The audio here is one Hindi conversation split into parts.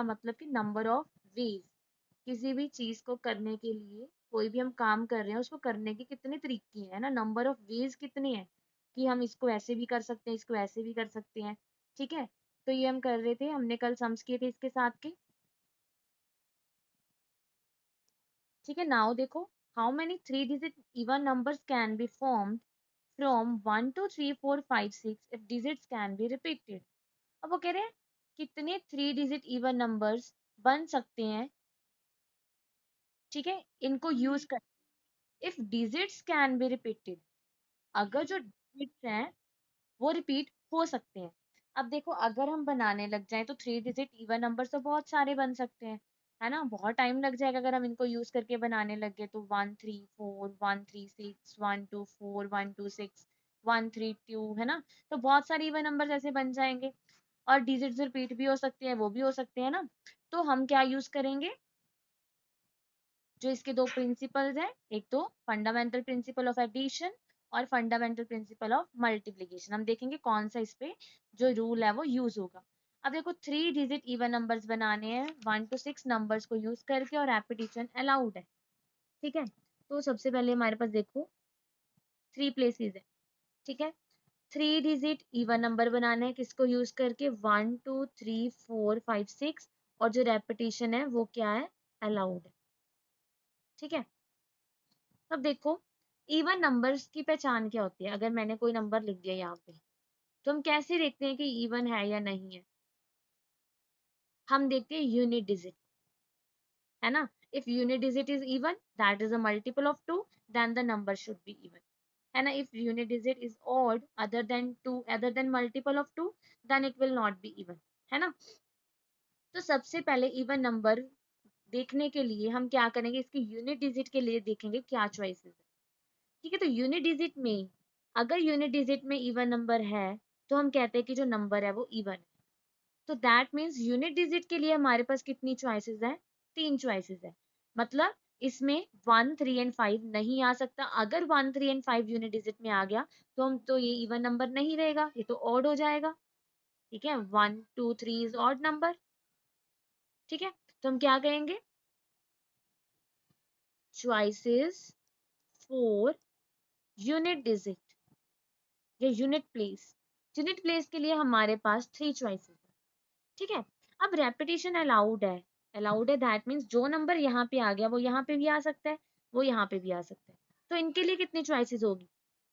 का मतलब कि नंबर ऑफ वेज, किसी भी चीज को करने के लिए, कोई भी हम काम कर रहे हैं उसको करने के कितने तरीके हैं ना, नंबर ऑफ वेज कितने हैं, कि हम इसको ऐसे भी कर सकते हैं, इसको ऐसे भी कर सकते हैं। ठीक है, तो ये हम कर रहे थे, हमने कल सम्स किए थे इसके साथ के। ठीक है, नाउ देखो, how many 3 digit even numbers can be formed from 1 2 3 4 5 6 if digits can be repeated. अब वो कह रहे हैं कितने 3 डिजिट इवन नंबर्स बन सकते हैं, ठीक है, इनको यूज कर, if digits can be repeated, अगर जो डिजिट्स हैं वो रिपीट हो सकते हैं। अब देखो, अगर हम बनाने लग जाएं तो 3 डिजिट इवन नंबर तो बहुत सारे बन सकते हैं, है ना, बहुत टाइम लग जाएगा अगर हम इनको यूज करके बनाने लग गए तो 1 3 4 1 3 6 1 2 4 1 2 6 1 3 2, है ना, तो बहुत सारे इवन नंबर ऐसे बन जाएंगे, और डिजिट्स रिपीट भी हो सकते हैं, वो भी हो सकते हैं ना। तो हम क्या यूज करेंगे, जो इसके दो प्रिंसिपल्स हैं, एक तो फंडामेंटल प्रिंसिपल ऑफ एडिशन और फंडामेंटल प्रिंसिपल ऑफ मल्टीप्लिकेशन, हम देखेंगे कौन सा इस पे जो रूल है वो यूज होगा। अब देखो, 3 डिजिट इवन नंबर्स बनाने हैं 1 to 6 नंबर्स को यूज करके, और रेपिटेशन अलाउड है। ठीक है, तो सबसे पहले हमारे पास देखो 3 प्लेसेस है। ठीक है, 3 डिजिट इवन नंबर बनाना है किसको यूज करके, 1 2 3 4 5 6, और जो रेपिटेशन है वो क्या है, अलाउड है। ठीक है, अब देखो, इवन नंबर्स की पहचान क्या होती है, अगर मैंने कोई नंबर लिख दिया यहाँ पे, तो हम कैसे देखते हैं कि इवन है या नहीं है, हम देखते हैं यूनिट डिजिट, है ना, if unit digit is even, that is a multiple of 2, then the number should be even, है ना, if unit digit is odd other than 2, other than multiple of 2, then it will not be even, है ना। तो सबसे पहले इवन नंबर देखने के लिए हम क्या करेंगे, इसके यूनिट डिजिट के लिए देखेंगे क्या चॉइसेस है। ठीक है, तो यूनिट डिजिट में, अगर यूनिट डिजिट में इवन नंबर है तो हम कहते हैं कि जो नंबर है वो इवन है। तो दैट मीन्स यूनिट डिजिट के लिए हमारे पास कितनी चॉइसेस है, 3 चॉइसेस है। मतलब इसमें 1 3 and 5 नहीं आ सकता, अगर 1 3 and 5 यूनिट डिजिट में आ गया तो हम तो ये इवन नंबर नहीं रहेगा, ये तो ऑड हो जाएगा। ठीक है, 1 2 3 इज ऑड नंबर। ठीक है, तो हम क्या कहेंगे, चॉइसेस फॉर यूनिट डिजिट या यूनिट प्लेस के लिए हमारे पास 3 चॉइसेस है। ठीक है, अब रेपिटेशन अलाउड है दैट मीन्स जो नंबर यहाँ पे आ गया वो यहाँ पे भी आ सकता है, वो यहाँ पे भी आ सकता है। तो इनके लिए कितनी चॉइसेस होगी,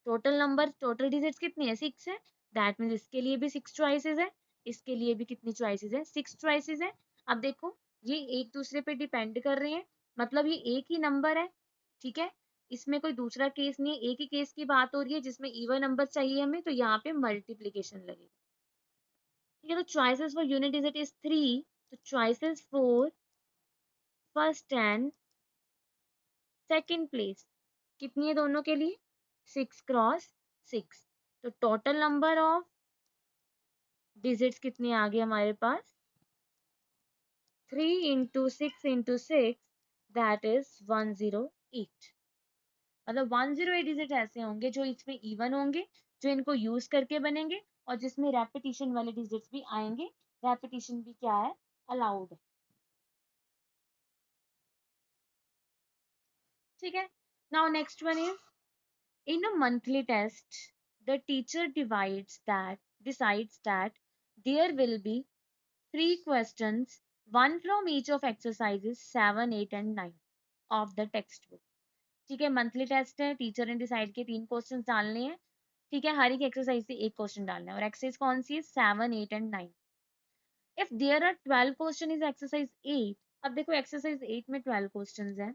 टोटल डिजिट्स कितनी है, 6 है, दैट मीन्स इसके लिए भी 6 चॉइसेस है, इसके लिए भी कितनी चॉइसेस है, 6 चॉइसेस है। अब देखो, ये एक दूसरे पे डिपेंड कर रहे हैं, मतलब ये एक ही नंबर है। ठीक है, इसमें कोई दूसरा केस नहीं है, एक ही केस की बात हो रही है जिसमें इवन नंबर चाहिए हमें, तो यहाँ पे मल्टीप्लीकेशन लगेगा। ठीक है, तो choices for unit digit is 3, तो choices for first and second place कितनी है दोनों के लिए, 6 × 6, तो टोटल नंबर ऑफ डिजिट्स कितने आ गए हमारे पास, 3 × 6 × 6, दैट इज 108। मतलब 108 डिजिट ऐसे होंगे जो इसमें इवन होंगे, जो इनको यूज करके बनेंगे, और जिसमें रेपिटेशन वाले डिजिट्स भी आएंगे, रेपिटेशन भी क्या है, अलाउड है। ठीक है, now next one is, in a monthly test, the teacher decides that there will be 3 questions, one from each of exercises 7 8 and 9 of the textbook। ठीक है, मंथली टेस्ट है, टीचर ने डिसाइड किए 3 क्वेश्चन डालने हैं। ठीक है, हर एक एक्सरसाइज से एक क्वेश्चन डालना है, और एक्सरसाइज कौन सी है, 7 8 and 9। If there are 12 question is exercise 8, अब देखो एक्सरसाइज 8 में 12 क्वेश्चन है।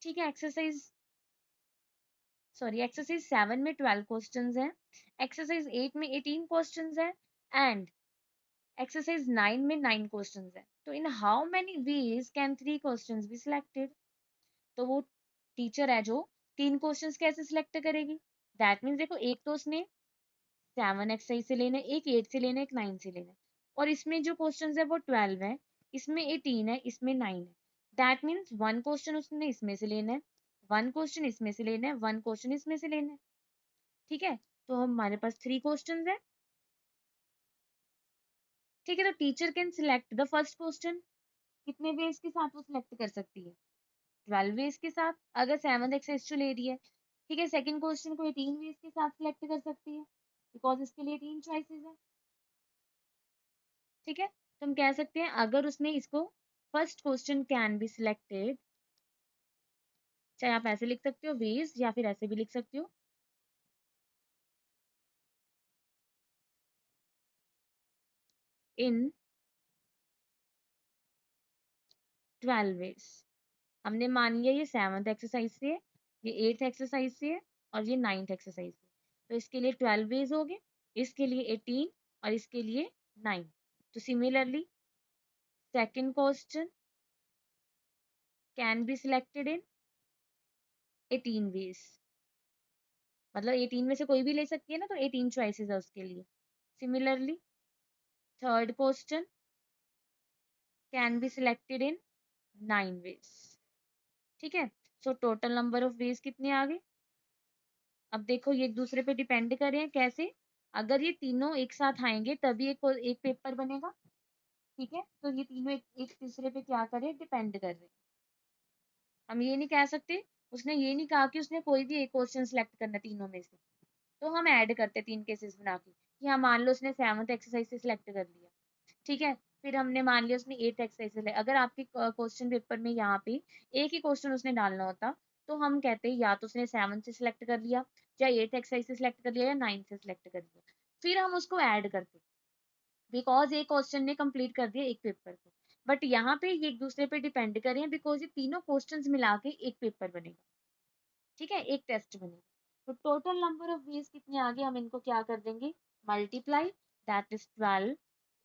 ठीक है, एक्सरसाइज 7 में 12 क्वेश्चंस हैं, एक्सरसाइज 8 में 18 क्वेश्चंस हैं, एंड एक्सरसाइज 9 में 9 क्वेश्चंस हैं। तो in how many ways can 3 questions be selected, तो वो टीचर है जो 3 क्वेश्चंस कैसे सिलेक्ट करेगी, दैट मीन्स देखो, एक तो उसने 7 एक्सरसाइज से लेना है, एक 8 से लेना है, एक 9 से लेना है, और इसमें जो क्वेश्चंस है वो 12 है, इसमें 18 है, इसमें 9 है, दैट मीन्स 1 क्वेश्चन उसने इसमें से लेना है, 1 क्वेश्चन इसमें से लेना है, 1 क्वेश्चन इसमें से लेना है। ठीक है, तो हमारे पास 3 क्वेश्चंस है, ठीक है, तो teacher can select the first question, कितने वेज के साथ वो सिलेक्ट कर सकती है, 12 वेज के साथ, अगर 7th एक्सरसाइज जो ले रही है। ठीक है, सेकंड क्वेश्चन को 18 वेज के साथ सिलेक्ट कर सकती है, बिकॉज इसके लिए 3 चॉइसेस है। ठीक है, तो हम कह सकते हैं अगर उसने इसको first question can be selected, चाहे आप ऐसे लिख सकते हो वेज, या फिर ऐसे भी लिख सकते हो, इन 12 वेज। हमने मान लिया ये 7th एक्सरसाइज से है, ये 8th एक्सरसाइज से है, और ये 9th एक्सरसाइज से। तो इसके लिए 12 वेज हो गए, इसके लिए 18, और इसके लिए 9। तो similarly second question can be selected in 18 ways, मतलब 18 में से कोई भी ले सकती है ना, तो 18 चॉइसेस है उसके लिए। Similarly third question can be selected in 9 ways. ठीक है, so total number of ways कितने आ गए। अब देखो ये एक दूसरे पे डिपेंड कर रहे हैं, कैसे, अगर ये तीनों एक साथ आएंगे तभी एक पेपर बनेगा। ठीक है, तो ये तीनों एक दूसरे पे क्या करे, डिपेंड कर रहे हैं। हम ये नहीं कह सकते, उसने ये नहीं कहा कि उसने कोई भी एक क्वेश्चन सिलेक्ट करना तीनों में से, तो हम ऐड करते 3 केसेस बना के, कि हाँ मान लो उसने 7th एक्सरसाइज से सिलेक्ट कर लिया। ठीक है, फिर हमने मान लिया उसने 8th एक्सरसाइज से, अगर आपके क्वेश्चन पेपर में यहाँ पे एक ही क्वेश्चन उसने डालना होता, तो हम कहते हैं या तो उसने 7th से सिलेक्ट कर लिया, या 8th एक्सरसाइज से सिलेक्ट कर लिया, या 9th से सिलेक्ट कर लिया, फिर हम उसको ऐड करते, बिकॉज एक क्वेश्चन ने कंप्लीट कर दिया एक पेपर को। बट यहाँ पे ये एक दूसरे पे डिपेंड कर रहे हैं, बिकॉज ये तीनों क्वेश्चंस मिला के एक पेपर बनेगा। ठीक है, एक टेस्ट बनेगा। तो टोटल नंबर ऑफ वेज कितने आ गए, हम इनको क्या कर देंगे, multiply, that is 12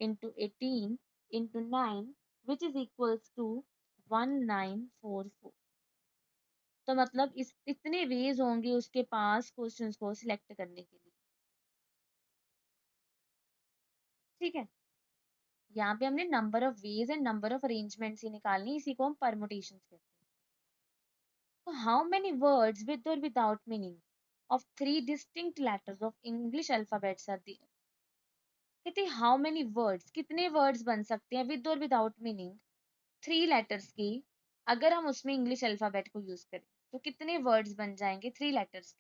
into 18 into 9, which is equals to 1944। तो मतलब इस इतने वेज होंगे उसके पास क्वेश्चंस को सिलेक्ट करने के लिए। ठीक है, यहाँ पे हमने number of ways and number of arrangements ही निकालनी, इसी को हम परमुटेशंस कहते हैं। तो हाउ मेनी वर्ड्स विद और without meaning of three distinct letters of English alphabets are the, कहते हाउ मेनी वर्ड्स, कितने वर्ड्स बन सकते हैं विद और विदाउट मीनिंग 3 लेटर्स की, अगर हम उसमें इंग्लिश अल्फाबेट को यूज करें, तो कितने वर्ड्स बन जाएंगे 3 लेटर्स के।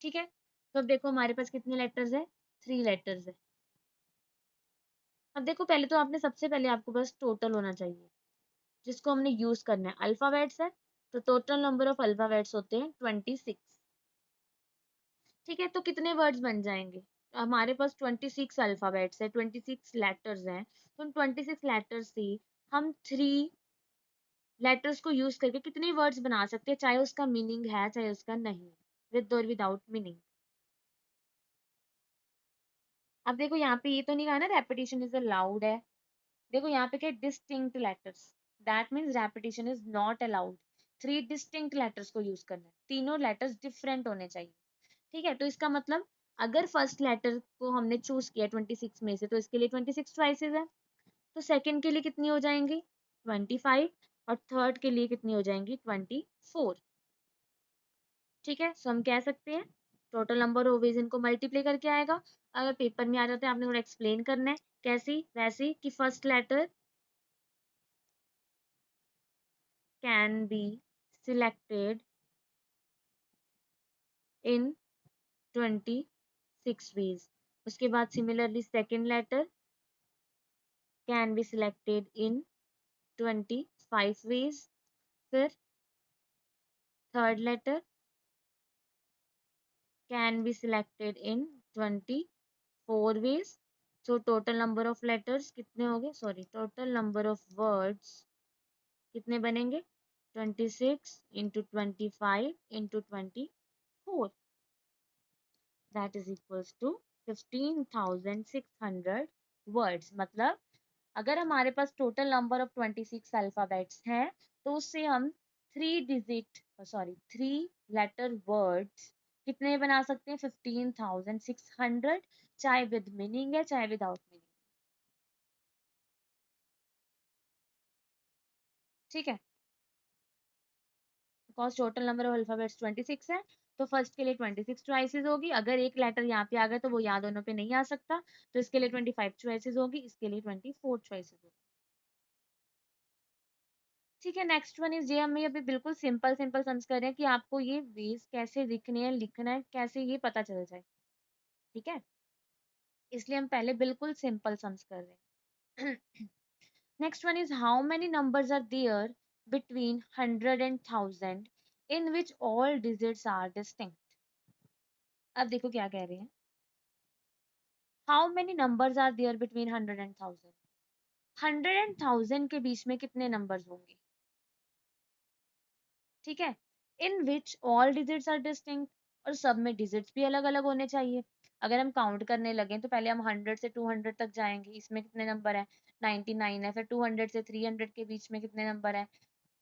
ठीक है, तो अब देखो हमारे पास कितने लेटर्स है, 3 लेटर्स है। अब देखो पहले तो आपने सबसे पहले आपको बस टोटल होना चाहिए, जिसको हमने यूज करना है, अल्फाबेट्स है, तो टोटल नंबर ऑफ अल्फाबेट्स होते हैं 26। ठीक है, तो कितने वर्ड्स बन जाएंगे, हमारे पास 26 अल्फाबेट्स है, 26 लेटर्स हैं, तो उन 26 लेटर्स से हम 3 लेटर्स को यूज करके कितने वर्ड्स बना सकते हैं, चाहे उसका मीनिंग है चाहे उसका नहीं, विद और विदाउट मीनिंग। अब देखो यहाँ पे ये तो नहीं कहा ना रेपिटेशन इज अलाउड है, देखो यहाँ पे क्या distinct letters, that means repetition is not allowed. 3 distinct letters को यूज करना है, तीनों लेटर्स डिफरेंट होने चाहिए। ठीक है, तो इसका मतलब अगर फर्स्ट लेटर को हमने चूज किया 26 में से, तो इसके लिए 26 चॉइसेस है, तो सेकंड के लिए कितनी हो जाएंगी 25, और थर्ड के लिए कितनी हो जाएंगी 24। ठीक है, सो हम कह सकते हैं टोटल नंबर ऑफ वेज इनको मल्टीप्लाई करके आएगा। अगर पेपर में आ जाते हैं आपने थोड़ा एक्सप्लेन करना है, कैसी वैसी, कि first letter can be selected in 26 ways, उसके बाद similarly second letter can be selected in 25 ways, फिर third letter can be selected in 24 ways। So total number of letters कितने हो गए, sorry total number of words कितने बनेंगे, 26 into 25 into 24, that is equals to 15,600 words. मतलब अगर हमारे पास टोटल नंबर ऑफ 26 अल्फाबेट्स हैं, तो उससे हम 3 लेटर वर्ड्स कितने बना सकते हैं, 15,600, चाहे विद मीनिंग है चाहे विदाउट मीनिंग। ठीक है, because total number of alphabets 26 है, तो फर्स्ट के लिए 26 चॉइसेस होगी, अगर एक लेटर यहाँ पे आ गया तो वो यहाँ दोनों पे नहीं आ सकता, तो इसके लिए 25 चॉइसेस होगी, इसके लिए 24 चॉइसेस होगी। ठीक है, नेक्स्ट वन इज, ये हमें अभी बिल्कुल सिंपल सिंपल सम्स कर रहे हैं कि आपको ये वेज कैसे लिखने हैं, लिखना है कैसे, ये पता चल जाए। ठीक है, इसलिए हम पहले बिल्कुल सिंपल सम्स कर रहे हैं। Next one is, how many numbers are there between 100 and 1000 in which all digits are distinct। अब देखो क्या कह रहे हैं, how many numbers are there between 100 and 1000, 100 and 1000 के बीच में कितने नंबर्स होंगे। ठीक है, in which all digits are distinct, और सब में डिजिट्स भी अलग अलग होने चाहिए। अगर हम काउंट करने लगे तो पहले हम 100 से 200 तक जाएंगे, इसमें कितने नंबर है, 99 है, फिर 200 से 300 के बीच में कितने नंबर है,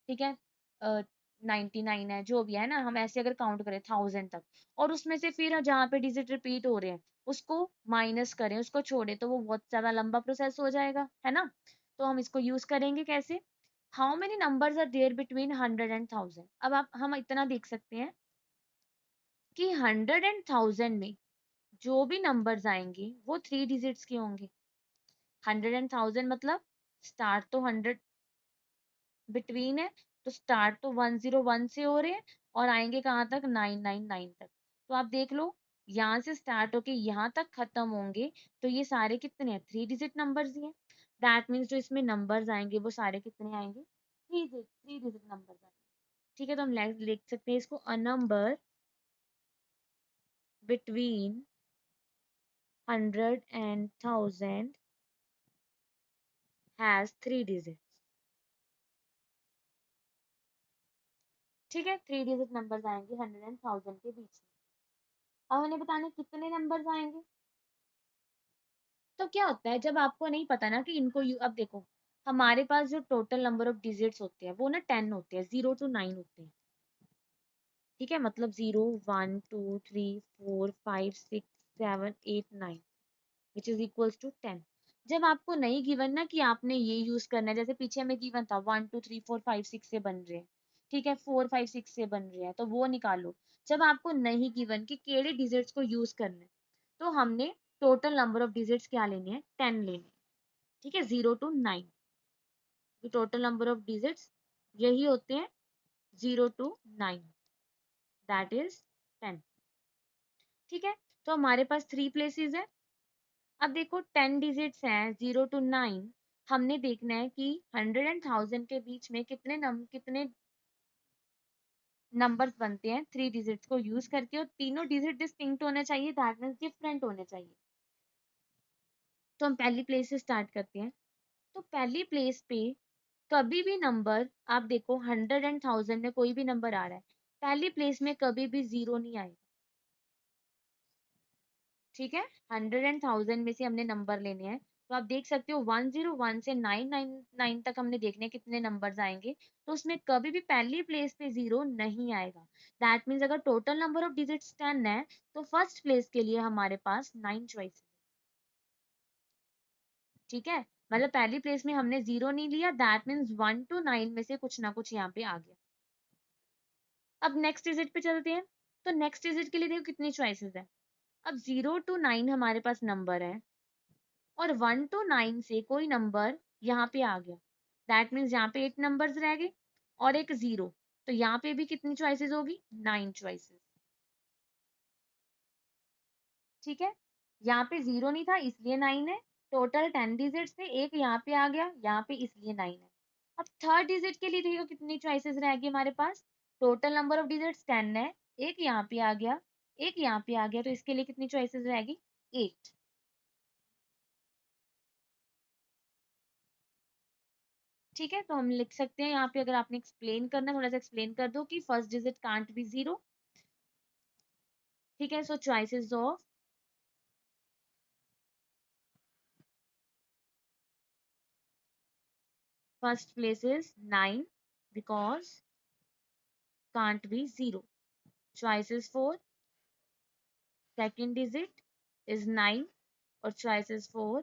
ठीक है, 99 है, जो भी है ना, हम ऐसे अगर काउंट करें 1000 तक, और उसमें से फिर जहाँ पे डिजिट रिपीट हो रहे हैं उसको माइनस करें, उसको छोड़े, तो वो बहुत ज्यादा लंबा प्रोसेस हो जाएगा, है ना। तो हम इसको यूज करेंगे कैसे, how many numbers are there between 100 and 1000। अब आप हम इतना देख सकते हैं कि 100 and 1000 में जो भी नंबर्स आएंगे वो 3 डिजिट्स के होंगे। 100 and 1000 मतलब स्टार्ट तो 100 बिटवीन है, तो स्टार्ट तो 101 से हो रहे हैं और आएंगे कहाँ तक, 999 तक। तो आप देख लो, यहाँ से स्टार्ट होके यहाँ तक खत्म होंगे, तो ये सारे कितने हैं, 3 डिजिट नंबर्स ही हैं। दैट मीन्स जो इसमें नंबर्स आएंगे वो सारे कितने आएंगे, 3 डिजिट नंबर्स आएंगे। ठीक है, तो हम लिख सकते हैं इसको, a number between 100 and 1000 has 3 digit. ठीक है, 3 डिजिट नंबर्स आएंगे 100 and 1000 के बीच में। अब हमें बताना है कितने नंबर्स आएंगे। तो क्या होता है जब आपको नहीं पता ना कि इनको अब देखो, हमारे पास जो टोटल नंबर ऑफ डिजिट्स होते हैं वो ना 10 होते हैं, 0 to 9 होते हैं। ठीक है, मतलब 0 1 2 3 4 5 6 7 8 9 विच इज इक्वल्स टू 10। जब आपको नहीं गिवन ना कि आपने ये यूज करना है, जैसे पीछे हमें गिवन था 1 2 3 4 5 6 से बन रहे हैं, ठीक है, 4 5 6 से बन रहे हैं, तो वो निकालो। जब आपको नहीं गिवन कि केड़े डिजिट्स को यूज करना है, तो हमने टोटल नंबर ऑफ डिजिट्स क्या लेने हैं, 10 लेने हैं। ठीक है, 0 to 9, total number of digits यही होते हैं, 0 to 9, दैट इज 10। ठीक है, तो हमारे पास 3 प्लेसेस है। अब देखो 10 डिजिट्स हैं, 0 to 9, हमने देखना है कि 100 and 1000 के बीच में कितने नंबर्स बनते हैं 3 डिजिट्स को यूज करके, और तीनों डिजिट डिस्टिंक्ट होने चाहिए, दैट मीन्स डिफरेंट होने चाहिए। तो हम पहली प्लेस से स्टार्ट करते हैं। तो पहली प्लेस पे कभी भी नंबर, आप देखो 100 and 1000 में कोई भी नंबर आ रहा है, पहली प्लेस में कभी भी 0 नहीं आएगा। ठीक है, 100 and 1000 में से हमने नंबर लेने हैं, तो आप देख सकते हो 101 से 999 तक हमने देखने हैं कितने नंबर्स आएंगे, तो उसमें कभी भी पहली प्लेस पे 0 नहीं आएगा। दैट मीन्स अगर टोटल नंबर ऑफ डिजिट्स 10 है, तो फर्स्ट प्लेस के लिए हमारे पास 9 चॉइस। ठीक है, मतलब पहली प्लेस में हमने 0 नहीं लिया, दैट मीन्स 1 to 9 में से कुछ ना कुछ यहाँ पे आ गया। अब नेक्स्ट डिजिट पे चलते हैं। तो नेक्स्ट डिजिट के लिए देखो कितनी चॉइसेस है। अब 0 to 9 हमारे पास नंबर है, और 1 to 9 से कोई नंबर यहाँ पे आ गया, दैट मीन्स यहाँ पे 8 नंबर्स रह गए और एक 0, तो यहाँ पे भी कितनी चॉइसेस होगी, 9 चॉइसेस। ठीक है, यहाँ पे 0 नहीं था इसलिए 9 है, टोटल 10 डिजिट्स थे, एक यहाँ पे आ गया, यहाँ पे इसलिए 9 है। अब थर्ड डिजिट के लिए देखो कितनी चॉइसेस रहेगी हमारे पास, टोटल नंबर ऑफ डिजिट्स 10 है, एक यहाँ पे आ गया, एक यहाँ पे आ गया, तो इसके लिए कितनी चॉइसेस रहेगी, 8। ठीक है, तो हम लिख सकते हैं यहाँ पे, अगर आपने एक्सप्लेन करना है थोड़ा सा एक्सप्लेन कर दो कि फर्स्ट डिजिट कांट बी 0। ठीक है, so choices of first place is 9 because can't be 0। Choices for second digit is 9, और choices for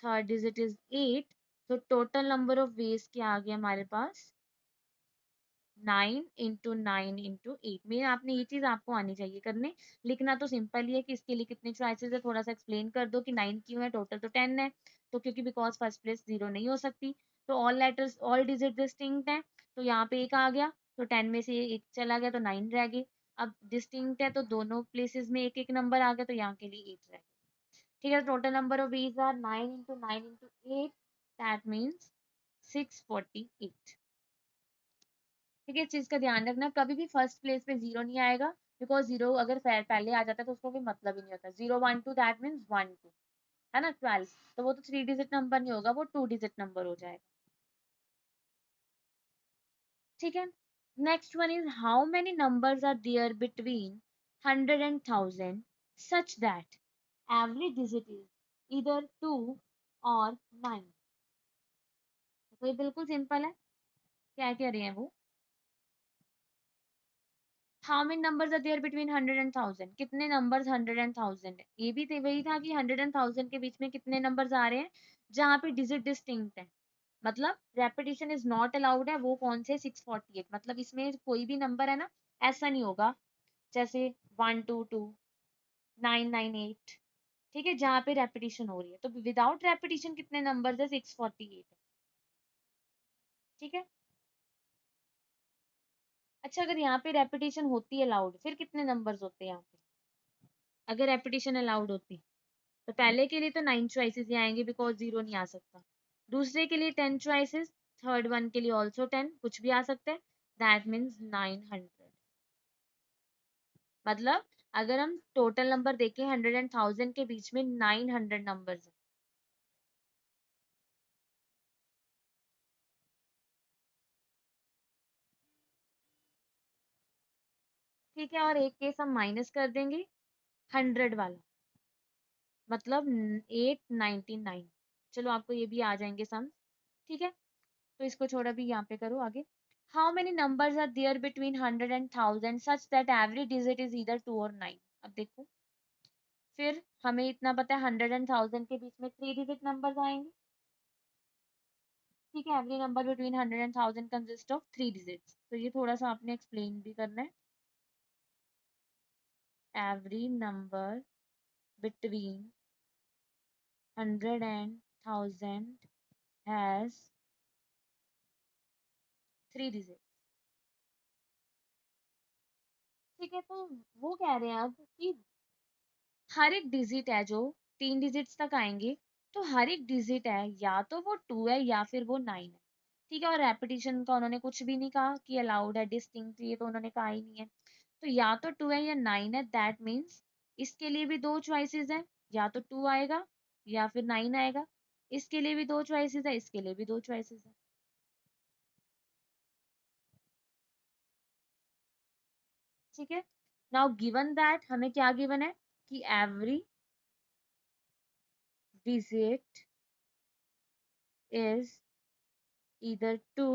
third digit is 8। तो टोटल नंबर ऑफ वेज क्या आ गया हमारे पास, 9 इंटू 9 इंटू 8 में आपने ये चीज आपको आनी चाहिए करने। लिखना तो सिंपल ही है कि इसके लिए कितने चॉइसेस है, थोड़ा सा एक्सप्लेन कर दो कि 9 क्यों है, टोटल तो 10 है, तो क्योंकि बिकॉज फर्स्ट प्लेस 0 नहीं हो सकती, तो all letters all digit distinct है, तो यहाँ पे एक आ गया, तो 10 में से एक चला गया तो 9 रह गई। अब डिस्टिंक्ट है तो दोनों प्लेसेस में एक एक नंबर आ गया, तो यहाँ के लिए 8 रह गया। ठीक है, total number of these are 9 into 9 into 8, that means 648। ठीक है, इस चीज का ध्यान रखना, कभी भी फर्स्ट प्लेस पे जीरो नहीं आएगा, बिकॉज जीरो अगर पहले आ जाता है तो उसको कोई मतलब ही नहीं होता। 0 1 2 दैट मीन्स 1 2, है ना, 12, तो वो तो 3 डिजिट नंबर नहीं होगा, वो 2 डिजिट नंबर हो जाएगा। ठीक है, next one is how many numbers are there between 100 and 1000 such that every digit is either 2 और 9। तो ये बिल्कुल सिंपल है, क्या कह रहे हैं वो, how many numbers are there between 100 and 1000, कितने नंबर्स 100 and 1000 है। ये भी वही था कि 100 and 1000 के बीच में कितने नंबर्स आ रहे हैं जहाँ पे डिजिट डिस्टिंक्ट है, मतलब रेपिटेशन इज नॉट अलाउड है, वो कौन से 648, मतलब इसमें कोई भी नंबर है ना, ऐसा नहीं होगा जैसे 122 998, ठीक है, जहाँ पे रेपिटेशन हो रही है, तो विदाउट रेपिटेशन कितने नंबर्स है, 648 है। ठीक है, अच्छा अगर यहाँ पे रेपिटेशन होती है अलाउड, फिर कितने नंबर्स होते हैं यहाँ पे, अगर रेपिटेशन अलाउड होती, तो पहले के लिए तो 9 चॉइसेस ही आएंगे बिकॉज 0 नहीं आ सकता, दूसरे के लिए 10 चॉइसेस, थर्ड वन के लिए ऑल्सो 10, कुछ भी आ सकता है, दैट मीन्स 900। मतलब अगर हम टोटल नंबर देखें 100 and 1000 के बीच में 900 नंबर्स हैं। ठीक है, और एक केस हम माइनस कर देंगे 100 वाला, मतलब 899। चलो आपको ये भी आ जाएंगे सम। ठीक है, तो इसको छोड़ा भी यहाँ पे करो आगे। How many numbers are there between 100 and 1000 such that every digit is either 2 और 9। अब देखो, फिर हमें इतना पता है 100 and 1000 के बीच में 3 डिजिट नंबर्स आएंगे। ठीक है, every number between 100 and 1000 consist of 3 digits, तो ये थोड़ा सा आपने एक्सप्लेन भी करना है। Every number between 100 and 1000 has 3 digit. ठीक है, तो वो कह रहे हैं अब कि हर एक डिजिट है जो 3 डिजिट्स तक आएंगे, तो हर एक डिजिट है या तो वो 2 है या फिर वो 9 है। ठीक है, और रेपिटेशन का उन्होंने कुछ भी नहीं कहा कि अलाउड है डिस्टिंक्ट, ये तो उन्होंने कहा ही नहीं है, तो या तो 2 है या 9 है, दैट मीन्स इसके लिए भी दो चॉइसेस है, या तो 2 आएगा या फिर 9 आएगा, इसके लिए भी दो चॉइसेस है, इसके लिए भी दो चॉइसेस है। ठीक है, नाउ गिवन दैट, हमें क्या गिवन है कि every digit is either 2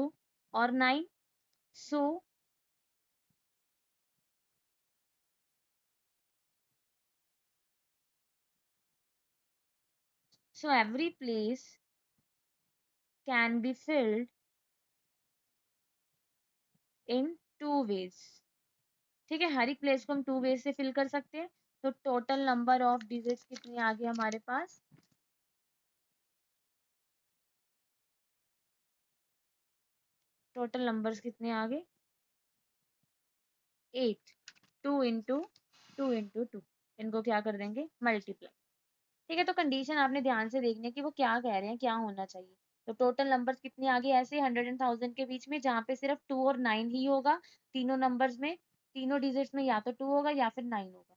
or 9, so every place can be filled in 2 ways। ठीक है, हर एक प्लेस को हम 2 ways से फिल कर सकते हैं, तो टोटल नंबर ऑफ डिजिट्स कितनी आ गई हमारे पास, टोटल नंबर्स कितने आ गए, 8, 2 इंटू 2 इनको क्या कर देंगे, मल्टीप्लाई। ठीक है, तो कंडीशन आपने ध्यान से देखनी है कि वो क्या कह रहे हैं, क्या होना चाहिए। तो टोटल नंबर्स कितने आ गए ऐसे 100 and 1000 के बीच में, जहाँ पे सिर्फ 2 और 9 ही होगा, तीनों नंबर्स में, तीनों डिजिट्स में या तो 2 होगा या फिर 9 होगा।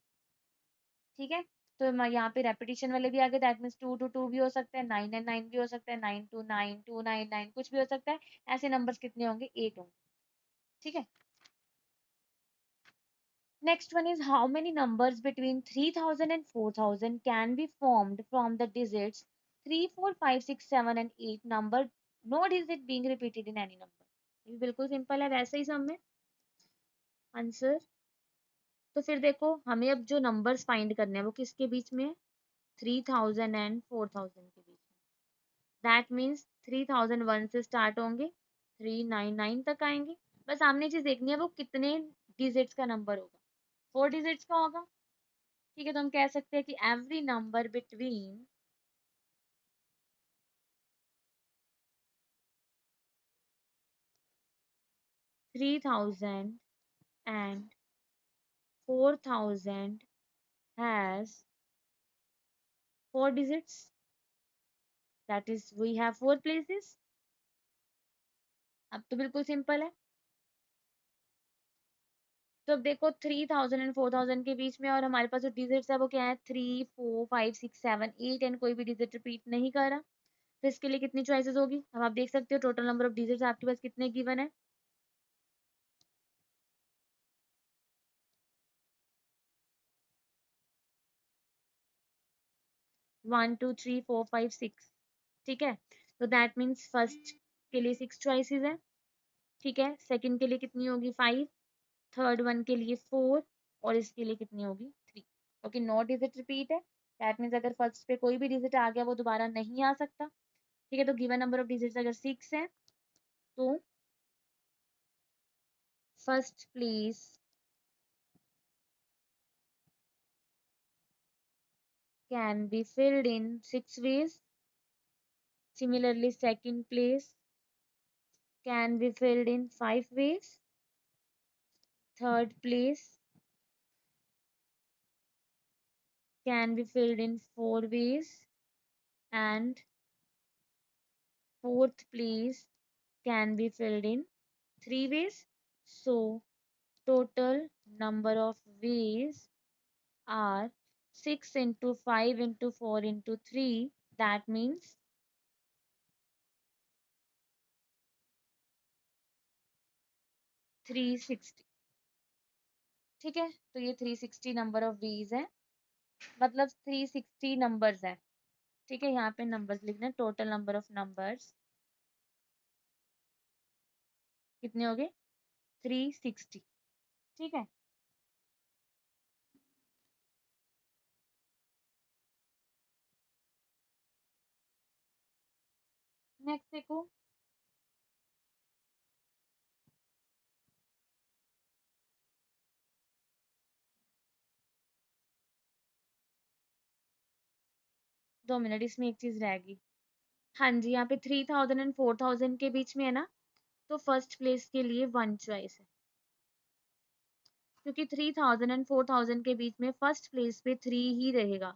ठीक है, तो यहाँ पे रेपिटेशन वाले भी आ गए, दैट मीन्स 2 to 2 भी हो सकता है, 9 and 9 भी हो सकता है, 9 to 9 2 9 9 कुछ भी हो सकता है, ऐसे नंबर्स कितने होंगे, 8 होंगे। ठीक है, next one is how many numbers between 3000 and 4000 can be formed from the digits 3 4 5 6 7 and 8 number, no digit being repeated in any number। ये बिल्कुल सिंपल है, वैसे ही सम में आंसर। तो फिर देखो, हमें अब जो नंबर्स फाइंड करने हैं वो किसके बीच में है, 3000 and 4000 के बीच में, दैट मीन्स 3001 से स्टार्ट होंगे 399 तक आएंगे, बस सामने चीज देखनी है वो कितने डिजिट्स का नंबर होगा, 4 डिजिट्स का होगा। ठीक है, तो हम कह सकते हैं कि every number between 3000 and 4000 has 4 digits, that is we have 4 places। अब तो बिल्कुल सिंपल है। तो अब देखो 3000 एंड 4000 के बीच में और हमारे पास जो डिजिट्स है वो क्या है, 3 4 5 6 7 8 एंड कोई भी डिजिट रिपीट नहीं कर रहा। तो इसके लिए कितनी चॉइसेस होगी, अब आप देख सकते हो टोटल नंबर ऑफ डिजिट्स आपके पास कितने गिवन है। 1 2 3 4 5 6। ठीक है, तो दैट मीन्स फर्स्ट के लिए 6 चॉइसेस है। ठीक है, सेकंड के लिए कितनी होगी 5, थर्ड वन के लिए 4 और इसके लिए कितनी होगी 3। ओके, नो डिजिट रिपीट है, दैट मीन्स अगर फर्स्ट पे कोई भी डिजिट आ गया वो दोबारा नहीं आ सकता। ठीक है, तो गिवन नंबर ऑफ डिजिट्स अगर 6 है तो first place can be filled in 6 ways. Similarly, second place can be filled in 5 ways. Third place can be filled in 4 ways. And fourth place can be filled in 3 ways. So, total number of ways are 6 into 5 into 4 into 3. That means 360। ठीक है, तो ये 360 नंबर ऑफ वेज है, मतलब 360 नंबर्स है। ठीक है, यहाँ पे नंबर्स लिखना है, टोटल नंबर ऑफ नंबर्स कितने हो गए 360। ठीक है, नेक्स्ट देखो। 2 मिनट, इसमें एक चीज रह गई। हाँ जी, यहाँ पे 3000 एंड 4000 के बीच में है ना, तो फर्स्ट प्लेस के लिए 1 चॉइस है, क्योंकि 3000 एंड 4000 के बीच में फर्स्ट प्लेस पे 3 ही रहेगा।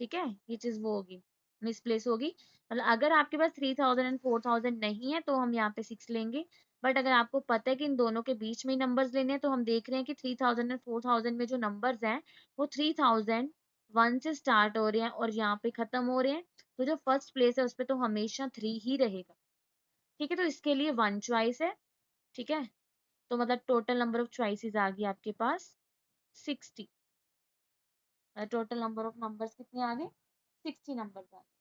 ठीक है, ये चीज वो होगी, मिसप्लेस होगी। मतलब अगर आपके पास 3000 एंड 4000 नहीं है तो हम यहाँ पे 6 लेंगे, बट अगर आपको पता है कि इन दोनों के बीच में ही नंबर्स लेने हैं तो हम देख रहे हैं कि 3000 एंड 4000 में जो नंबर्स हैं वो 3001 से स्टार्ट हो रहे हैं और यहाँ पे खत्म हो रहे हैं, तो जो फर्स्ट प्लेस है उस पर तो हमेशा 3 ही रहेगा। ठीक है, तो इसके लिए 1 चॉइस है। ठीक है, तो मतलब टोटल नंबर ऑफ चॉइसेस आ गई आपके पास 60। टोटल नंबर ऑफ नंबर्स कितने आ गए 60 नंबर्स आ गए।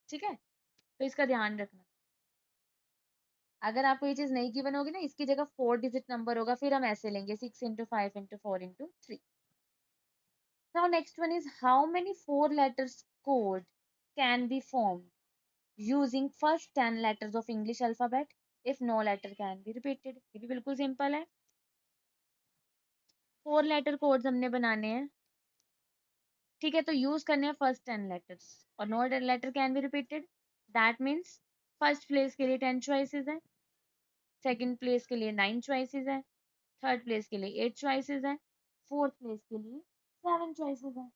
ठीक है, तो इसका ध्यान रखना। अगर आपको ये चीज नहीं गिवन होगी ना, इसकी जगह 4 डिजिट नंबर होगा, फिर हम ऐसे लेंगे 6 into 5 into 4 into 3। Now next one is how many 4 letters code can be formed using first 10 letters of English alphabet if no letter can be repeated। ये भी बिल्कुल सिंपल है, 4 लेटर कोड्स हमने बनाने हैं। ठीक है, तो यूज करने हैं फर्स्ट 10 लेटर्स और no letter can be repeated. That means first place के लिए 10 चॉइसेस है, सेकंड प्लेस के लिए 9 चॉइसेस है, थर्ड प्लेस के लिए 8 चॉइसेस है, फोर्थ प्लेस के लिए 7 चॉइसेस है।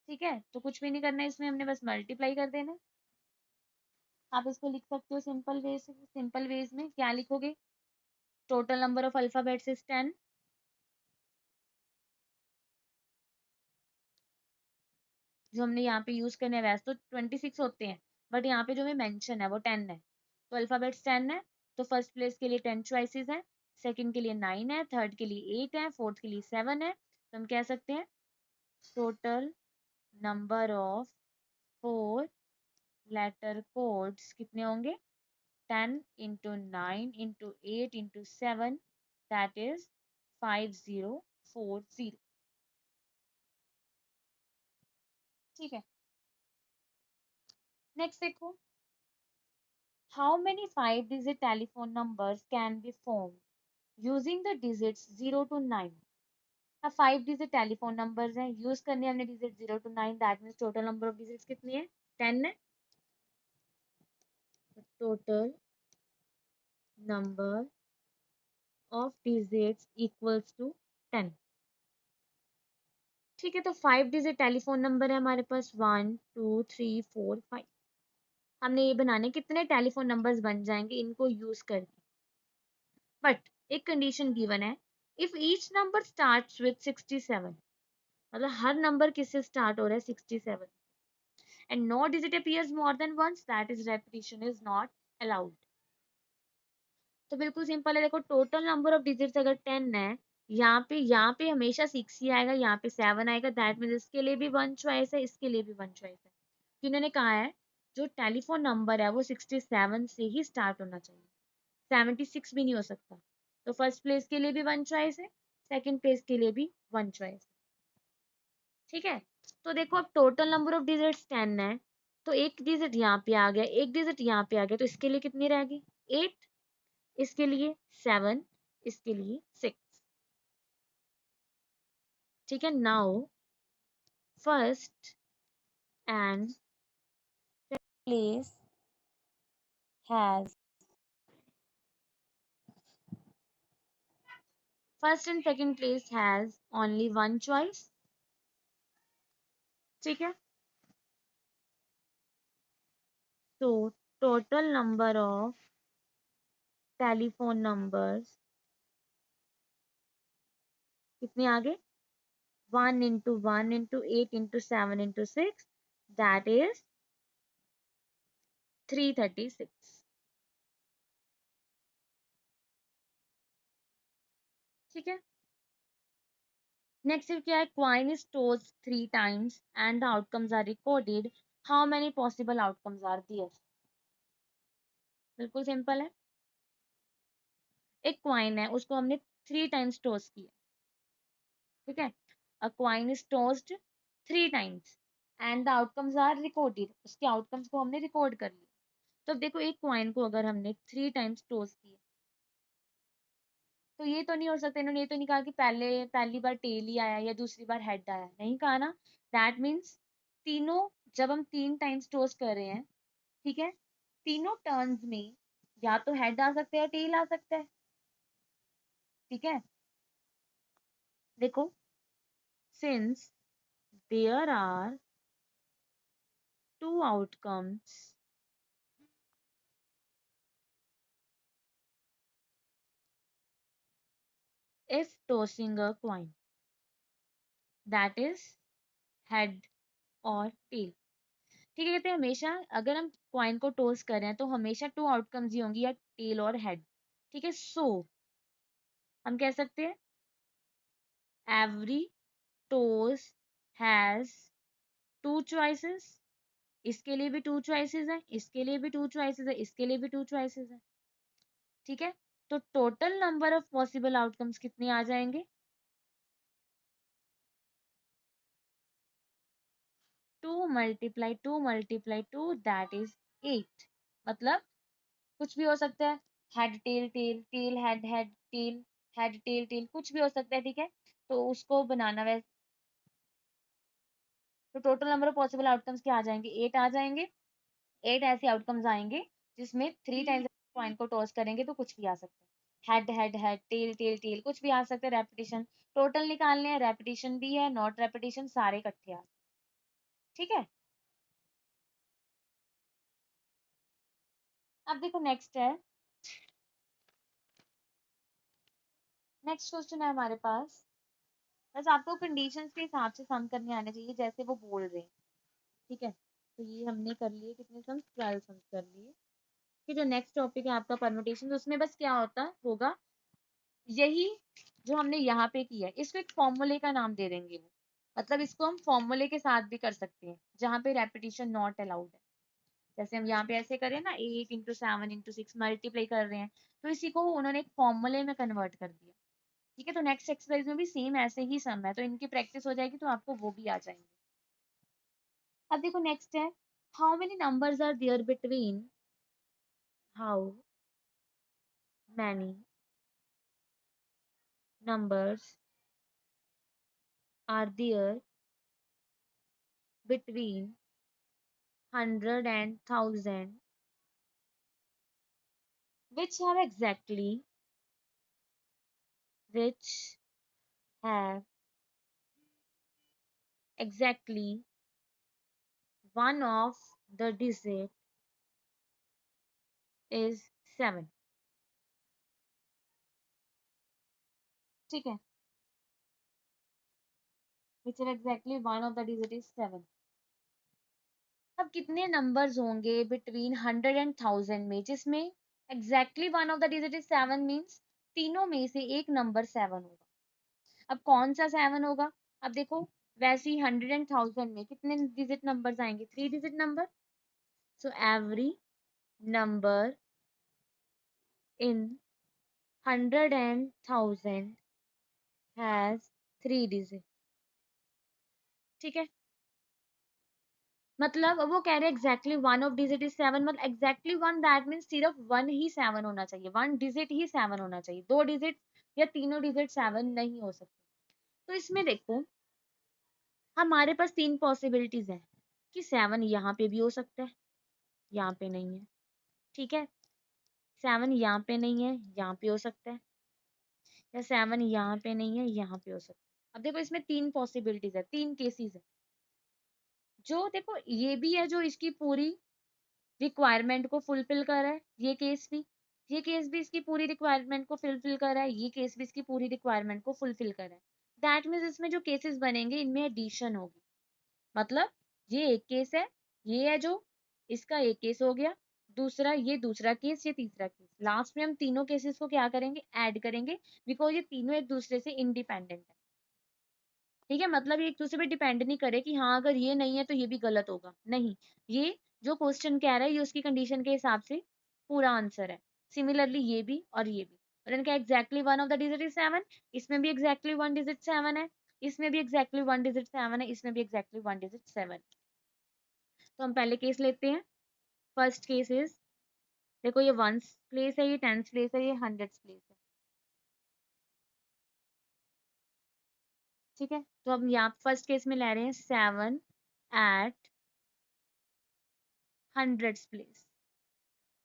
ठीक है, तो कुछ भी नहीं करना है इसमें, हमने बस मल्टीप्लाई कर देना है। आप इसको लिख सकते हो सिंपल वे से, सिंपल वेज में क्या लिखोगे, total number of alphabets is 10, जो हमने यहाँ पे यूज करने हैं वैसे तो 26 होते हैं, बट यहाँ पे जो हमें मेंशन है वो 10 है, तो अल्फाबेट्स 10 है। तो फर्स्ट प्लेस के लिए 10 चॉइसेस है, सेकंड के लिए 9 है, थर्ड के लिए 8 है, फोर्थ के लिए 7 है। तो हम कह सकते हैं total number of 4 letter codes कितने होंगे, 10 into 9 into 8 into 7, that is 5040। ठीक है, नेक्स्ट देखो। How many 5-digit telephone numbers can be formed using the digits 0 to 9? अब 5-digit टेलीफोन नंबर्स हैं, यूज करने हमने digit 0 to 9, that means total number of digits कितनी है? 10 है. Total number of digits equals to 10. ठीक है, तो 5-digit टेलीफोन नंबर है हमारे पास 1 2 3 4 5. हमने ये बनाने कितने टेलीफोन नंबर्स बन जाएंगे इनको यूज करके. बट एक कंडीशन गिवन है, if each number starts with 67, मतलब हर नंबर किससे स्टार्ट हो रहा है? 67. And no digit appears more than once, that is repetition is not allowed. तो बिल्कुल सिंपल है. देखो टोटल नंबर ऑफ डिजिट्स अगर 10 है, यहाँ पे हमेशा 6 ही आएगा, यहाँ पे 7 आएगा, दैट मीन्स इसके लिए भी वन चॉइस है, इसके लिए भी वन चॉइस है. तो इन्होंने कहा है जो टेलीफोन नंबर है वो 67 से ही स्टार्ट होना चाहिए, 76 भी नहीं हो सकता. तो फर्स्ट प्लेस के लिए भी वन चॉइस है, सेकंड प्लेस के लिए भी वन चॉइस है. ठीक है, तो देखो अब टोटल नंबर ऑफ डिजिट्स 10 है, तो एक डिजिट यहाँ पे आ गया, एक डिजिट यहाँ पे आ गया, तो इसके लिए कितनी रहेगी? 8, इसके लिए 7, इसके लिए 6. ठीक है, now first and place has first and second place has only one choice. ठीक है, तो total number of telephone numbers कितने आ गए? 1 into 1 into 8 into 7 into 6, that is 336. ठीक है, नेक्स्ट क्या है? Coin is tossed 3 times and the outcomes are recorded. How many possible outcomes are there? बिल्कुल सिंपल है. एक क्वाइन है, उसको हमने 3 times टॉस किया. ठीक है, a coin is tossed 3 times and the outcomes are recorded. उसके आउटकम्स को हमने रिकॉर्ड कर लिया. तो अब देखो एक क्वाइन को अगर हमने 3 times टॉस किया, तो ये तो नहीं हो सकता, इन्होंने ये तो नहीं कहा कि पहली बार टेल ही आया या दूसरी बार हेड आया, नहीं कहा ना. दैट मीन्स तीनों, जब हम 3 टाइम्स टॉस कर रहे हैं, ठीक है, तीनों टर्न्स में या तो हेड आ सकता है या टेल आ सकता है. ठीक है, देखो since there are two outcomes if tossing a coin, that is head और टेल. ठीक है, कहते हैं हमेशा अगर हम क्वाइन को टॉस कर रहे हैं तो हमेशा टू आउटकम्स ही होंगी, या टेल और हेड. ठीक है, सो हम कह सकते हैं every toss has two choices. इसके लिए भी टू चॉइसेस है, इसके लिए भी टू चॉइसेस है, इसके लिए भी टू चॉइसेस है. ठीक है, तो total number of possible outcomes कितने आ जाएंगे? 2 × 2 × 2, दैट इज 8. मतलब कुछ भी हो सकता है, head tail tail tail head head tail head tail tail, कुछ भी हो सकता है. ठीक है, तो उसको बनाना वैसे. तो total number of possible outcomes क्या आ जाएंगे? 8 आ जाएंगे. 8 ऐसे आउटकम्स आएंगे जिसमें 3 टाइम्स पॉइंट को टॉस करेंगे तो कुछ भी आ सकता है. Head head head tail tail tail कुछ भी आ सकता है. रेपिटेशन टोटल निकालने हैं, रेपिटेशन भी है, नॉट रेपिटेशन, सारे इकट्ठे आ. ठीक है, अब देखो नेक्स्ट है. नेक्स्ट क्वेश्चन है हमारे पास. बस आपको कंडीशंस के हिसाब से सम करने आने चाहिए जैसे वो बोल रहे हैं. ठीक है, तो ये हमने कर लिए कितने सम्स? 12 सम्स कर लिए. कि जो नेक्स्ट टॉपिक है आपका परमुटेशन, उसमें बस क्या होता होगा, यही जो हमने यहाँ पे किया है इसको एक फॉर्मूले का नाम दे देंगे वो. मतलब इसको हम फॉर्मूले के साथ भी कर सकते हैं जहाँ पे रेपिटेशन नॉट अलाउड है. जैसे हम यहाँ पे ऐसे करें ना, 8 × 7 × 6 मल्टीप्लाई कर रहे हैं, तो इसी को उन्होंने एक फॉर्मूले में कन्वर्ट कर दिया. ठीक है, तो नेक्स्ट एक्सरसाइज में भी सेम ऐसे ही सम है, तो इनकी प्रैक्टिस हो जाएगी तो आपको वो भी आ जाएंगे. अब देखो नेक्स्ट है, how many numbers are there between how many numbers are there between 100 and 1000 which have exactly which have exactly one of the digit is 7. ठीक है, which have exactly one of the digit is 7. अब कितने नंबर्स होंगे बिटवीन 100 and 1000 में जिसमें exactly one of the digit is 7 means तीनों में से एक नंबर 7 होगा। अब कौन सा 7 होगा? अब देखो, वैसे ही 100 and 1000 में कितने डिजिट नंबर्स आएंगे? 3 digit number. So every number in 100 and 1000 has 3 digit. ठीक है, मतलब वो कह रहे हैं exactly one of digit is 7, मतलब एग्जैक्टली वन दैट मीन्स सिर्फ वन ही 7 होना चाहिए, वन डिजिट ही 7 होना चाहिए, दो डिजिट या तीनों डिजिट 7 नहीं हो सकते। तो इसमें देखो, हमारे पास तीन पॉसिबिलिटीज है कि 7 यहाँ पे भी हो सकता है, यहाँ पे नहीं है। ठीक है, 7 यहाँ पे नहीं है, यहाँ पे हो सकता है, या 7 यहाँ पे नहीं है, यहाँ पे हो सकता है। अब देखो, इसमें तीन पॉसिबिलिटीज है, तीन केसेस है। जो देखो, ये भी है जो इसकी पूरी रिक्वायरमेंट को फुलफिल कर रहा है, ये केस भी इसकी पूरी रिक्वायरमेंट को फुलफिल कर रहा है, ये केस भी इसकी पूरी रिक्वायरमेंट को फुलफिल कर रहा है। दैट मीन्स इसमें जो केसेस बनेंगे इनमें एडिशन होगी। मतलब ये एक केस है, ये है जो इसका एक केस हो गया, दूसरा ये दूसरा केस, ये तीसरा केस, लास्ट में हम तीनों केसेस को क्या करेंगे? ऐड करेंगे, बिकॉज ये तीनों एक दूसरे से इंडिपेंडेंट है। ठीक है, मतलब ये एक दूसरे पे डिपेंड नहीं करे कि हाँ अगर ये नहीं है तो ये भी गलत होगा, नहीं, ये जो क्वेश्चन कह रहा है ये उसकी कंडीशन के हिसाब से पूरा आंसर है। सिमिलरली ये भी और ये भी, और इनका exactly one of the digit is 7, इसमें भी एग्जैक्टली वन डिजिट 7 है, इसमें भी एग्जैक्टली वन डिजिट 7 है, इसमें भी एग्जैक्टली वन डिजिट 7। तो हम पहले केस लेते हैं। फर्स्ट केस इज, देखो ये वंस प्लेस है, ये टेंस प्लेस है, ये हंड्रेड्स प्लेस है। ठीक है, तो अब यहाँ फर्स्ट केस में ले रहे हैं 7 एट हंड्रेड्स प्लेस।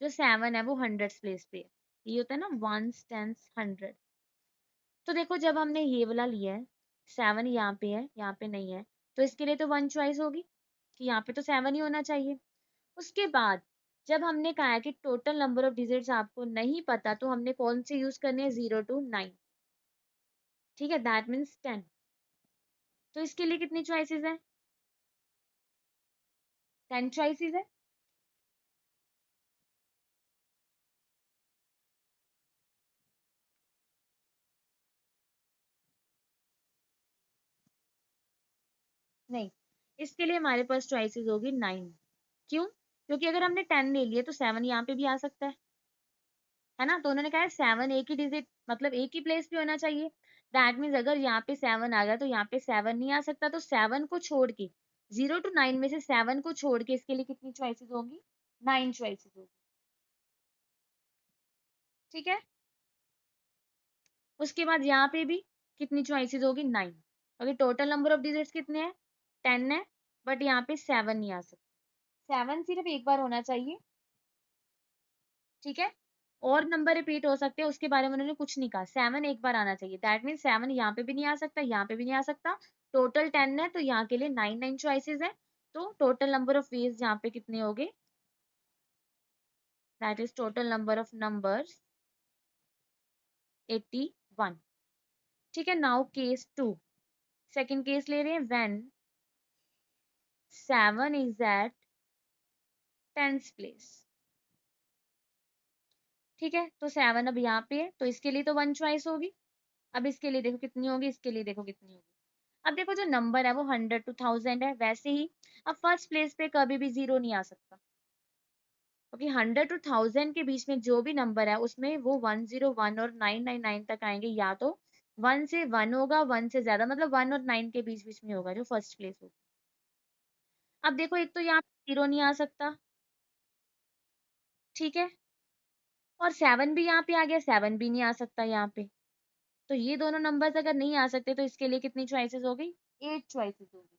जो 7 है वो हंड्रेड्स प्लेस पे है, ये होता है ना वंस टेंस हंड्रेड। तो देखो, जब हमने ये वाला लिया है, 7 यहाँ पे है, यहाँ पे नहीं है, तो इसके लिए तो वन चॉइस होगी कि यहाँ पे तो 7 ही होना चाहिए। उसके बाद जब हमने कहा है कि टोटल नंबर ऑफ डिजिट्स आपको नहीं पता, तो हमने कौन से यूज करने हैं? 0 to 9। ठीक है, दैट मीन्स 10। तो इसके लिए कितनी चॉइसेस है? 10 चॉइसेस है। नहीं, इसके लिए हमारे पास चॉइसेस होगी 9। क्यों? क्योंकि अगर हमने 10 ले लिया तो 7 यहाँ पे भी आ सकता है ना। तो उन्होंने कहा है 7 एक ही डिजिट, मतलब एक ही प्लेस पे होना चाहिए। दैट मीन्स अगर यहाँ पे 7 आ गया तो यहाँ पे 7 नहीं आ सकता, तो 7 को छोड़ के, 0 to 9 में से 7 को छोड़ के इसके लिए कितनी चॉइसेस होंगी? 9 चॉइसेस होगी। ठीक है, उसके बाद यहाँ पे भी कितनी चॉइसेस होगी? 9। अगर टोटल नंबर ऑफ डिजिट्स कितने हैं? 10 है, बट यहाँ पे 7 नहीं आ सकता, 7 सिर्फ एक बार होना चाहिए। ठीक है, और नंबर रिपीट हो सकते हैं उसके बारे में उन्होंने कुछ नहीं कहा, 7 एक बार आना चाहिए। दैट मीन 7 यहाँ पे भी नहीं आ सकता, यहाँ पे भी नहीं आ सकता। टोटल 10 है, तो यहाँ के लिए 9 चॉइसेस है। तो टोटल नंबर ऑफ वेज यहाँ पे कितने हो गए? That is total number of numbers 81। ठीक है, नाउ केस 2, सेकेंड केस ले रहे हैं, when 7 is at tens place. ठीक है, तो 7 अब यहाँ पे है, तो इसके लिए तो वन चॉइस होगी। अब इसके लिए देखो कितनी होगी, इसके लिए देखो कितनी होगी। अब देखो, जो नंबर है वो 100 to 1000 है, वैसे ही अब फर्स्ट प्लेस पे कभी भी 0 नहीं आ सकता, क्योंकि 100 to 1000 के बीच में जो भी नंबर है उसमें वो 101 और 999 तक आएंगे, या तो 1 से 1 होगा, 1 से ज्यादा, मतलब 1 और 9 के बीच बीच में होगा जो फर्स्ट प्लेस होगा। अब देखो, एक तो यहाँ 0 नहीं आ सकता। ठीक है, और 7 भी यहाँ पे आ गया, 7 भी नहीं आ सकता यहाँ पे। तो ये दोनों नंबर्स अगर नहीं आ सकते तो इसके लिए कितनी चॉइसेस हो गई? 8 चॉइसेस हो गई।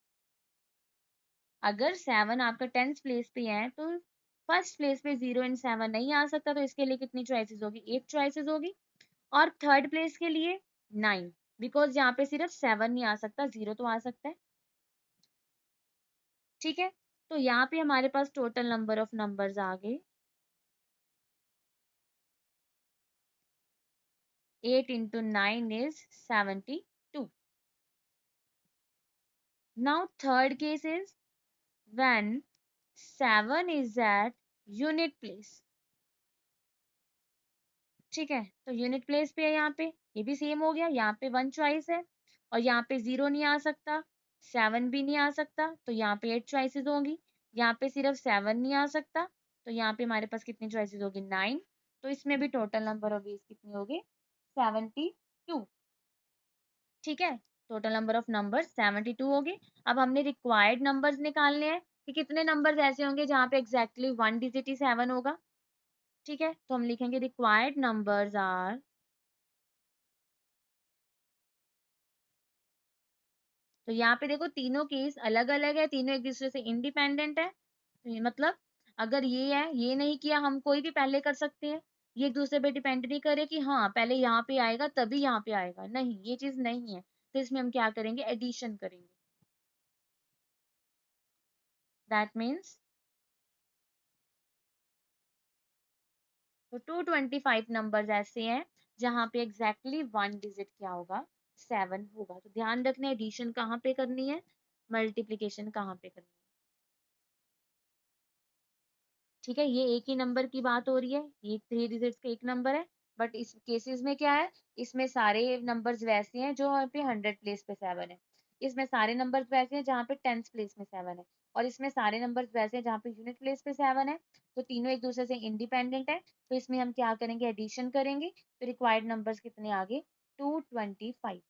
अगर 7 आपका 10th प्लेस पे है तो फर्स्ट प्लेस पे 0 एंड 7 नहीं आ सकता, तो इसके लिए कितनी चॉइसेस होगी? 8 चॉइसेस होगी। और थर्ड प्लेस के लिए 9, बिकॉज यहाँ पे सिर्फ 7 नहीं आ सकता, 0 तो आ सकता है। ठीक है, तो यहाँ पे हमारे पास टोटल नंबर ऑफ नंबर्स आ गए 8 into 9 is 72. Now third case is when 7 is at unit place. ठीक है, तो यूनिट प्लेस पे है यहाँ पे, ये भी सेम हो गया, यहाँ पे 1 चॉइस है और यहाँ पे 0 नहीं आ सकता, 7 भी नहीं आ सकता, तो यहाँ पे 8 चॉइसेस होंगी। यहाँ पे सिर्फ 7 नहीं आ सकता, तो यहाँ पे हमारे पास कितनी चॉइसेस होगी? 9। तो इसमें भी टोटल नंबर ऑफ वेज कितनी होगी? 72। ठीक है, टोटल नंबर ऑफ नंबर 72 हो गए। अब हमने रिक्वायर्ड नंबर्स निकालने हैं कि कितने नंबर्स ऐसे होंगे जहाँ पे एग्जैक्टली 1 डिजिट ही 7 होगा। ठीक है, तो हम लिखेंगे रिक्वायर्ड नंबर्स आर, तो यहाँ पे देखो तीनों केस अलग अलग है, तीनों एक दूसरे से इंडिपेंडेंट है। तो ये मतलब अगर ये है, ये नहीं किया, हम कोई भी पहले कर सकते हैं। ये एक दूसरे पे डिपेंड नहीं करे कि हाँ पहले यहाँ पे आएगा तभी यहाँ पे आएगा, नहीं, ये चीज नहीं है। तो इसमें हम क्या करेंगे? एडिशन करेंगे। दैट मीन्स तो 225 नंबर्स ऐसे हैं जहाँ पे एग्जैक्टली 1 डिजिट क्या होगा? 7 होगा। तो ध्यान रखना, एडिशन कहाँ पे करनी है, मल्टीप्लीकेशन कहाँ पे करनी है। ठीक है, ये एक ही नंबर की बात हो रही है, ये 3 डिजिट्स का एक नंबर है। बट इस केसेस में क्या है, इसमें सारे नंबर्स वैसे हैं जो यहाँ पे 100 प्लेस पे 7 है, इसमें सारे नंबर्स वैसे हैं जहाँ पे 10th प्लेस में 7 है, और इसमें सारे नंबर्स वैसे हैं जहाँ पे यूनिट प्लेस पे 7 है। तो तीनों एक दूसरे से इंडिपेंडेंट है, तो इसमें हम क्या करेंगे? एडिशन करेंगे। तो रिक्वायर्ड नंबर्स कितने आ गए? 225।